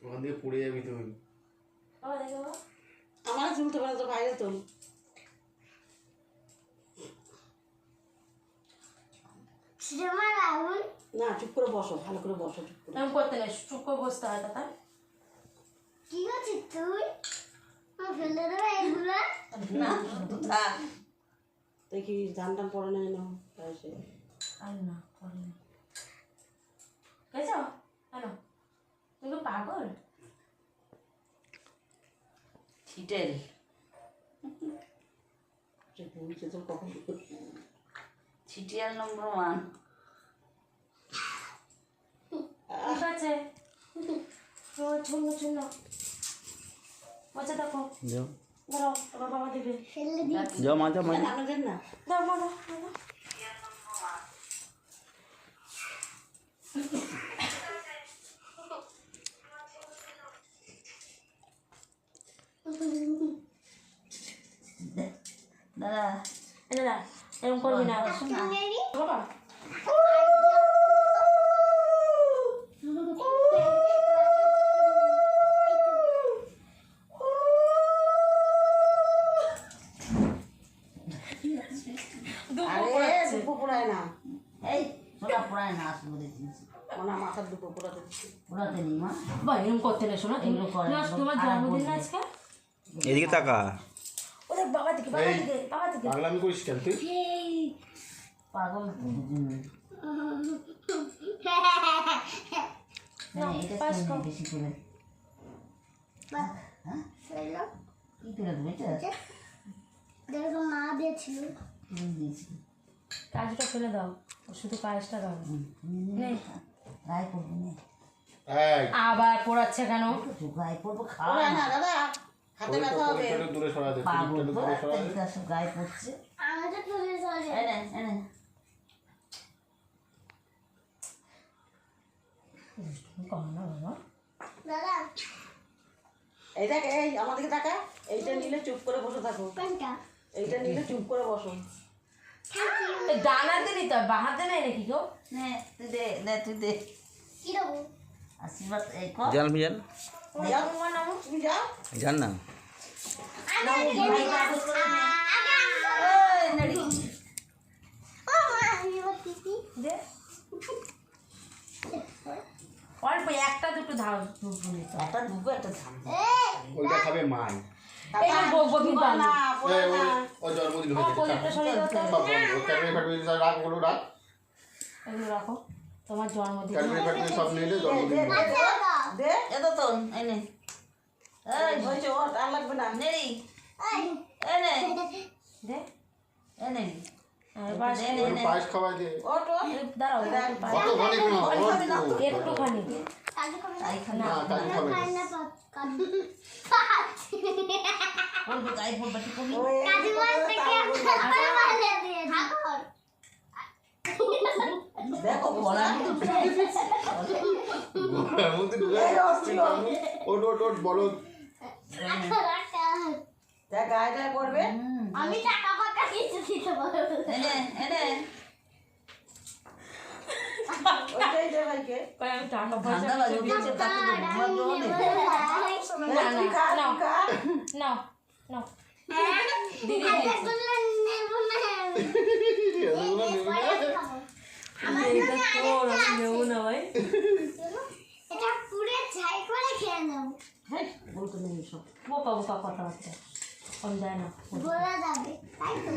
ওখান দিয়ে পড়ে যাবি তুই। আমার তুলতে পারে তো বাইরে তোল। না চুপ করে বসো, ভালো করে বসো, চুপ করে। এরকম করতে নেই, চুপ করে বসতে হয় দাদা। কি করছিস তুই? ফেলে দেবে এগুলো? না থাক, দেখি ধান টান পড়ে না যেন পায়েসে। আর না করে না কেছো কেন তুমি পাগল ছিটেল সে বলছে তো কখন ছিটিয়াল নম্বর 1। ঠিক আছে শুনো শুনো বসে দেখো ধরো তোমার বাবা দেবে ফেলে দি। যাও মা যাও মা। আমাদের না দাও বাবা দাদা এটা না এরকম করবি না বাবা দুপুর পোড়ায় না, এই সোনা পোড়ায় না আসবো দেখিস ওনা মাথার দুপুর পোড়াতে দিচ্ছি। পোড়াতে নেই মা বা এরকম করতে নেই শোনো এগুলো করে না, তোমার জন্মদিন না আজকে এদিকে তাকা। ওদের বাবা দিকে বাবা দিকে বাবা দিকে পাগলামি করিস কেন তুই? পাগল হ্যাঁ এটা পাস কেন কর। বেশি করে হ্যাঁ কি তুলে দেবে এটা দেখো মা দিয়েছিল। তুলে দিয়েছি কাজটা ফেলে দাও শুধু পায়েসটা দাও নেই গায়ে পড়বো না এই আবার পড়াচ্ছে কেন তো গায়ে পড়বো খাওয়া পোড়ায় না দাদা, হাতে ব্যথা হবে। একটু দূরে সরা দে, পাগল একটু দূরে সরা দে। তার সব গায়ে পড়ছে আমাকে তুলে চলে। এনে এনে কম না বাবা দাদা এই দেখ, এই আমাদেরকে তাকা, এইটা নিলে চুপ করে বসে থাকো, পেনটা এইটা নিলে চুপ করে বসো। ডানাতে নিতে হয় বাহাতে নেই নাকি গো নে তুই দে নে তুই দে কি দেবো? আশীর্বাদ এই কর জান মিজান যাও তোমার নাম, তুমি যাও। জান না ভাই কাগজ করে নে এই নড়ি ও মা আমি বলছি দে অল্প একটা দুটো ধাও দুটো নিতে একটা ঢুকো একটা ধান ওইটা খাবে মাই। এই বকবো কিন্তু আমি না এই পোড়ায় না। ওই জন্মদিন আমার হয়েছে। প্রদীপটা সরিয়ে দাও তো। সব বন্ধ। ক্যাডবেরি ফ্যাডবেরি সব রাখ, ওগুলো রাখ। এগুলো রাখো তোমার জন্মদিন ক্যাডবেরি ফ্যাডবেরি সব নিলে জন্মদিন হবে। দে, এত তো এনে এই হয়েছে, ওর আর লাগবে না। নেড়ি এনে দে এনে বাস ওর পায়েস খাওয়াই দে। ওঠ, ওঠ। দাঁড়াও একটু পায়ে- অত ঘনি না, অল্প। একটুখানি কাজু করে তাই খানা না, কাজু খাবে না। খাই না কাজু বলবো গায়ে পড়বে ঠিক করবি ওই কাজু বলতে কি আপনি মারলে দিয়ে ঠাকুর দেখো, বলা ঘোড়ার মধ্যে ঢুকে যাচ্ছে। ওঠ, ওঠ, ওঠ, বলো। দেখ গায়ে গায়ে করবে। আমি টাকা ফাঁকা কিছু দিতে পারবো না। এনে এনে ওইটাই দে ভাইকে। কই আমি টাকা পয়সা ঠান্ডা কিছু বাজে দিচ্ছি দিচ্ছে তাকে তো ঘুমার জন্য নেই না তুই খা, না তুই খা। নাও নাও দিদি এগুলো নেবো না। এগুলো নেবে না। এটা তোর আমি নেবো না ভাই এটা পুরো ছাই করে খেয়ে নেবো। হ্যাঁ, বলতে নেই সব। বোকা বোকা কথাবার্তা কম যায় না বলা যাবে তাই তো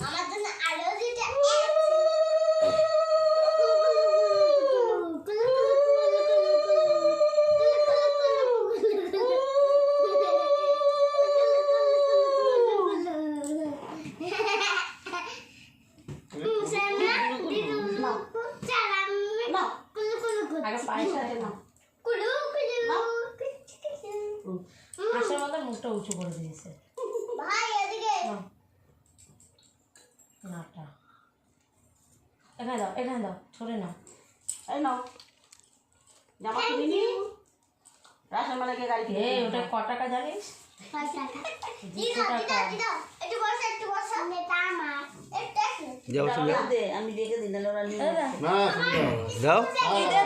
আমার জন্য আরো দিতে আগে পায়েসটা দে না হাঁসের মতো মুখটা উঁচু করে দিয়েছে ভাই এদিকে নাও। নাটা এখানে দাও ছড়ে নাও এই নাও, জামা কিনে নি, রাসের মেলা গিয়ে গাড়ি কিনে এই নিয়ে ওটা এসো। ক টাকা জানিস 5 টাকা। দিদা একটু বসা নেতা আমার এটা যাও তুমি আমাকে দে, আমি রেখে দিই, নাহলে ওরা নিয়ে নেবে। না শুনতে হবে যাও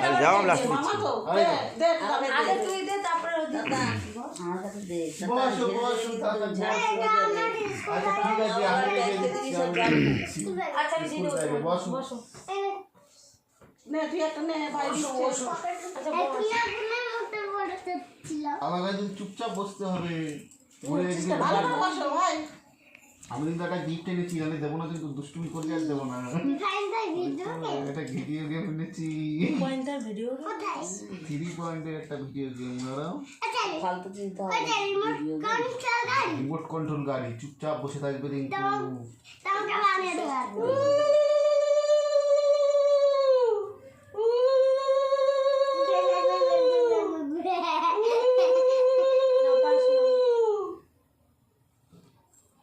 আরে যাও আমরা আসছি মামা তো দে দে আমাকে দে। আগে তুই দে তারপরে ও দিবি। দাদা, আমার কাছে দে। বসো, বসো, দাদা, ঝাড় বসো। করে দে। আচ্ছা ঠিক আছে আমি রেখে দিচ্ছি আমি রেখে দিচ্ছি আচ্ছা আমি দিদি স্কুল ব্যাগে বসো বসো। নে তুই একটা নে ভাই দিচ্ছে আমার কাছে চুপচাপ বসতে হবে ঘুরে এদিকে ভালো করে বসো ভাই আমি কিন্তু একটা গিফট এনেছি আমি দেবো না কিন্তু দুষ্টুমি করলে আর দেবো না একটা ভিডিও গেম এনেছি পয়েন্টার ভিডিও 3 পয়েন্টের একটা ভিডিও গেম ধরাও ফালতু চিন্তা হবে রিমোট কন্ট্রোল গাড়ি চুপচাপ বসে থাকবে কিন্তু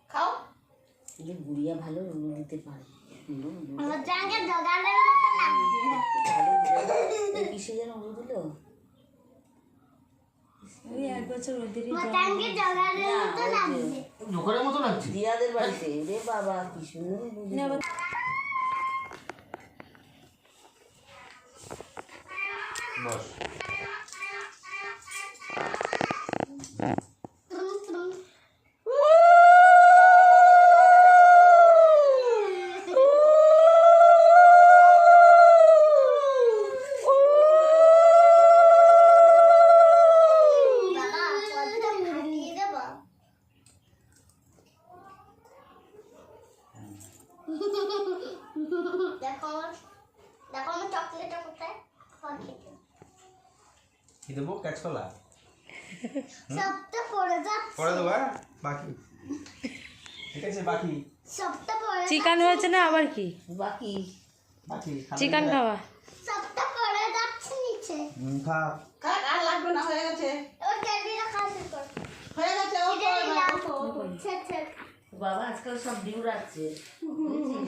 খাও যে বুড়িয়া ভালো রুলু দিতে পারে ভালো কিসে যেন রুলু দিল ওই 1 বছর ওদেরই জোকারের মতো লাগছে দিয়াদের বাড়িতে রে বাবা কি সুন্দর রুলু দিল। বস দেখো আমার চকলেটটা কোথায় খেতে কি দেবো ক্যাচ কলা সবটা পড়ে যাচ্ছে পরে দেবো বাকি ঠিক আছে বাকি সবটা পড়ে চিকেন হয়েছে না আবার কি বাকি বাকি চিকেন খাওয়া সবটা পড়ে যাচ্ছে নিচে খা খা আর লাগবে না হয়ে গেছে ওর টেবিলে খাওয়া শুরু কর হয়ে গেছে ও ছেড়ে বাবা আজকাল সব ডিউ রাখছে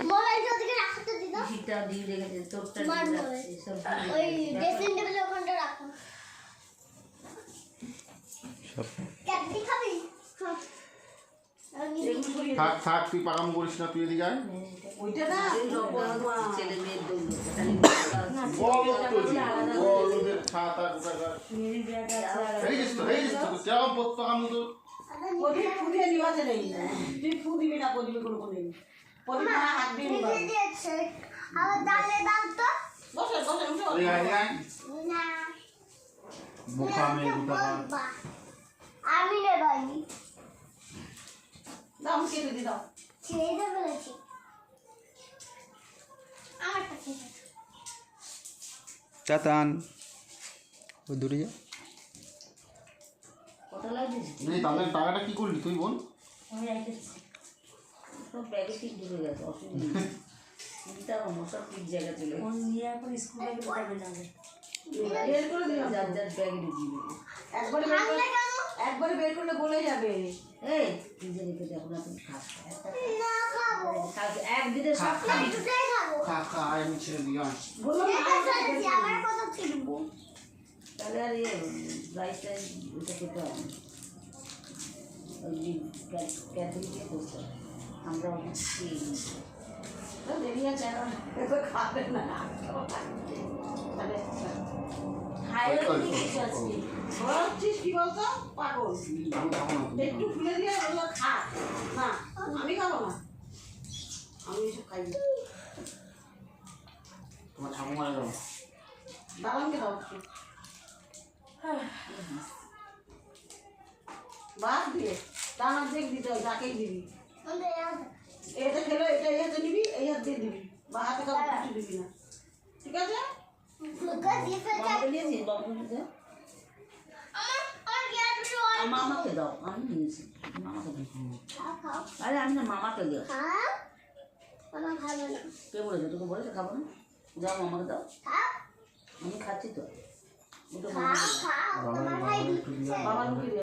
মোবাইলটা ওদিকে রাখতে দিদা শীতটা ডিউ রেখেছে তোরটা মার ডিউ মোবাইল। রাখছে সব ওই ড্রেসিং টেবিলে ওখানটা রাখো সব ক্যান্ডি খাবি হ্যাঁ। আমি থাক থাক তুই পাকাম করিস না তুই এদিকে আয় ওইটা না ছেলে মেয়ের দৌড় বলদের ছাতা কোথাকার এই যে তো কেমন পত্তাকাম তো প্রদীপ ফুদিয়ে নিবাতে নেই তুই ফু দিবি না প্রদীপে কোনো নেই প্রদীপ না হাত দিয়ে নিবা নিজে দিয়েছে আমার ডালে দাও তো বসে বসে উঠো এই আয় আয় না বোকা মেয়ে কোথাকার বাবা আমি নেবাইনি দাও আমি কেটে দিই দাও ছেড়ে দে বলেছি আমার কাছে চাতান ওই দূরে যা কত লাগছিস এই তাদের টাকাটা কি করলি তুই বল আমি রাখতেছি সব ব্যাগে ঠিক ঢুকে গেছে অসুবিধা নেই চিন্তা করো সব ঠিক জায়গা চলে ফোন নিয়ে এখন স্কুলে যাবে না বের করে দিলাম যার যার ব্যাগে ঢুকিয়ে দেবে একবারে বের করে একবারে বের করলে বলে যাবে এই নিজে রেখে দেখো না তুমি খাস না খাবো কালকে একদিনে সব খাবি দুটাই খাবো খা খা আয় আমি ছেড়ে দিই আয় বললাম না, এটা চলেছি আমার কথা ছিড়বো তাহলে আর রাইস টাইস ওটা খেতে হবে না ওই ক্যাথলিক দিয়ে করতে হবে আমরা অনেক খেয়ে নিই দেরি আছে এখন খাবে না তাহলে হাইওয়ে কিছু আছে বলছিস কি বলতো পাগল একটু খুলে দিয়ে ওগুলো খা না আমি খাবো না আমি এসব খাই না তোমার ঠাকুমারে যাবো দাঁড়ানকে দাও একটু বাদ দিয়ে ডান হাত দিয়ে দিতে হয় যাকেই দিবি এটা খেলো এটা এই হাতে নিবি এই হাত দিয়ে দিবি বা হাতে কাউকে কিছু দিবি না ঠিক আছে ফুলকা দিয়ে ফেলছে বাবাকে দিয়েছি বাবাকে দাও আমার গ্যাস মামাকে দাও আমি নিয়েছি মামাকে দাও খাও খাও আরে আমি না মামাকে দাও খাও আমার ভালো না কে বলেছে তোকে বলেছে খাবো না যাও মামাকে দাও খাও আমি খাচ্ছি তো ওটা খাও খাও তোমার ভাই একটু দিয়ে বাবা লুকিয়ে